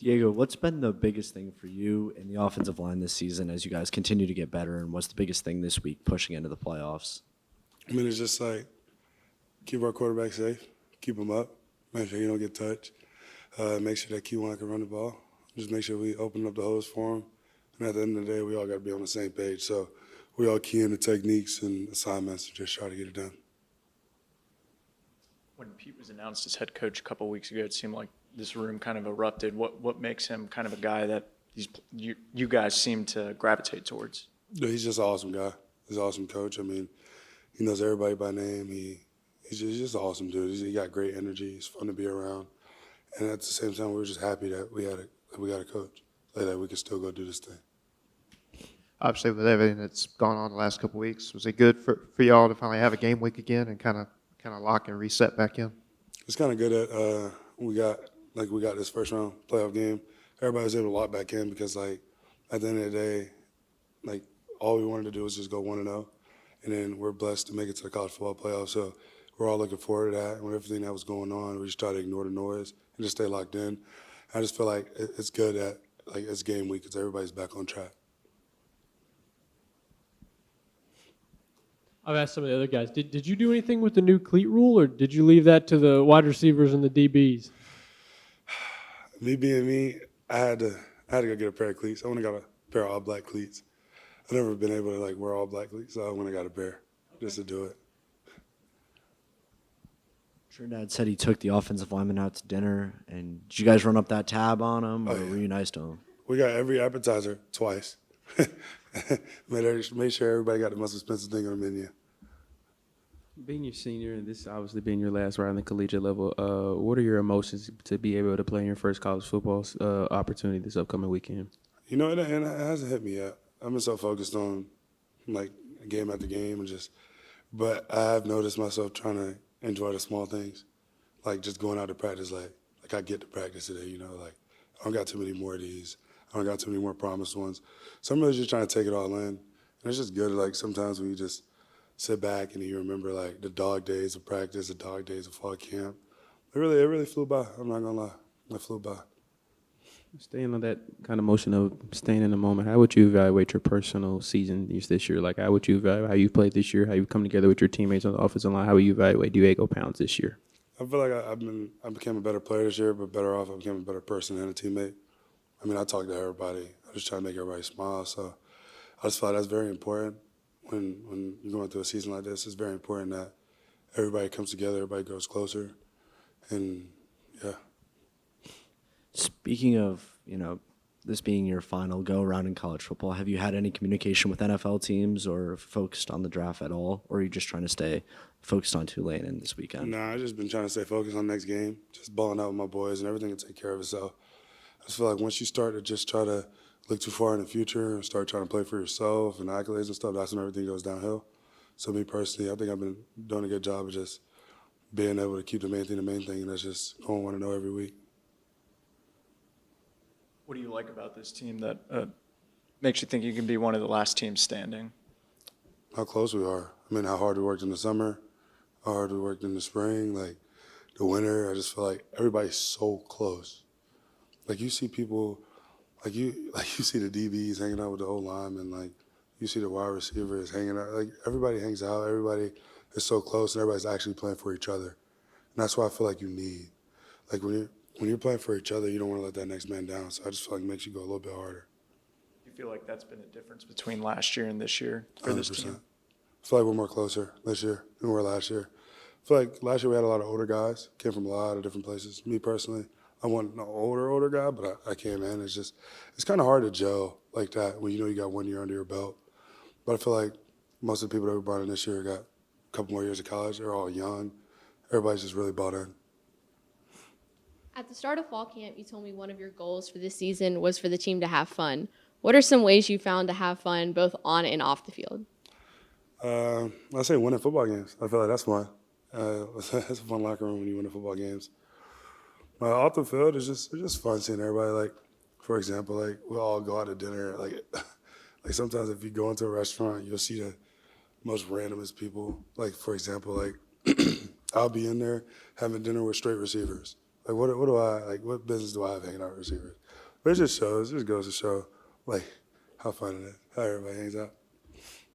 Diego, what's been the biggest thing for you in the offensive line this season as you guys continue to get better, and what's the biggest thing this week pushing into the playoffs? I mean, it's just like keep our quarterback safe, keep him up, make sure he don't get touched, make sure that Q1 can run the ball, just make sure we open up the hose for him. And at the end of the day, we all got to be on the same page. So we all key in the techniques and assignments and just try to get it done. When Pete was announced as head coach a couple of weeks ago, it seemed like this room kind of erupted. What makes him kind of a guy that you guys seem to gravitate towards? Yeah, he's just an awesome guy. He's an awesome coach. I mean, he knows everybody by name. He's just an awesome dude. He got great energy. He's fun to be around. And at the same time, we were just happy that we got a coach, like that we could still go do this thing. Obviously, with everything that's gone on the last couple of weeks, was it good for y'all to finally have a game week again and kind of lock and reset back in? It's kind of good that we got this first round playoff game. Everybody was able to lock back in because at the end of the day, all we wanted to do was just go 1-0, and then we're blessed to make it to the college football playoff. So we're all looking forward to that. And with everything that was going on, we just try to ignore the noise and just stay locked in. I just feel like it's good that it's game week because everybody's back on track. I've asked some of the other guys, did you do anything with the new cleat rule, or did you leave that to the wide receivers and the DBs? Me being me, I had to go get a pair of cleats. I went and got a pair of all black cleats. I've never been able to wear all black cleats, so I went and got a pair just to do it. Trinidad said he took the offensive lineman out to dinner, and did you guys run up that tab on him, or were you nice to him? We got every appetizer twice. Made sure everybody got the most expensive thing on the menu. Being your senior and this obviously being your last round on the collegiate level, what are your emotions to be able to play in your first college football opportunity this upcoming weekend? You know, it hasn't hit me yet. I've been so focused on game after game but I have noticed myself trying to enjoy the small things, just going out to practice. I get to practice today. I don't got too many more of these. I don't got too many more promised ones. So I'm really just trying to take it all in. And it's just good. Sometimes we just sit back and you remember the dog days of practice, the dog days of fall camp. It really flew by. I'm not gonna lie, it flew by. Staying on that kind of motion of staying in the moment, how would you evaluate your personal season this year? How would you evaluate how you played this year, how you come together with your teammates on the offensive line? How would you evaluate Diego Pounds this year? I feel like I became a better player this year, but better off, I became a better person and a teammate. I mean, I talk to everybody. I just try to make everybody smile. So I just feel like that's very important when you're going through a season like this. It's very important that everybody comes together, everybody grows closer, and yeah. Speaking of, this being your final go-around in college football, have you had any communication with NFL teams or focused on the draft at all, or are you just trying to stay focused on Tulane in this weekend? Nah, I've just been trying to stay focused on the next game, just balling out with my boys, and everything will take care of itself. I just feel like once you start to just try to look too far in the future and start trying to play for yourself and accolades and stuff, that's when everything goes downhill. So me personally, I think I've been doing a good job of just being able to keep the main thing, and that's just going 1-0 every week. What do you like about this team that makes you think you can be one of the last teams standing? How close we are. I mean, how hard we worked in the summer, how hard we worked in the spring, the winter. I just feel like everybody's so close. You see people, you see the DBs hanging out with the O-linemen, you see the wide receivers hanging out. Everybody hangs out, everybody is so close, and everybody's actually playing for each other. And that's what I feel like you need. When you're playing for each other, you don't want to let that next man down. So I just feel like it makes you go a little bit harder. Do you feel like that's been a difference between last year and this year for 100%. this team? I feel like we're more closer this year than we were last year. I feel like last year we had a lot of older guys, came from a lot of different places. Me personally, I wasn't an older guy, but I came in. It's kind of hard to gel like that when you got 1 year under your belt. But I feel like most of the people that we brought in this year got a couple more years of college. They're all young. Everybody's just really bought in. At the start of fall camp, you told me one of your goals for this season was for the team to have fun. What are some ways you found to have fun both on and off the field? I say winning football games. I feel like that's fun. It's a fun locker room when you win the football games. Off the field, it's just fun seeing everybody. For example, we all go out to dinner. Sometimes if you go into a restaurant, you'll see the most randomest people. For example, I'll be in there having dinner with straight receivers. Like, what do I, like, what business do I have hanging out with receivers? But it just goes to show, like, how fun it is, how everybody hangs out.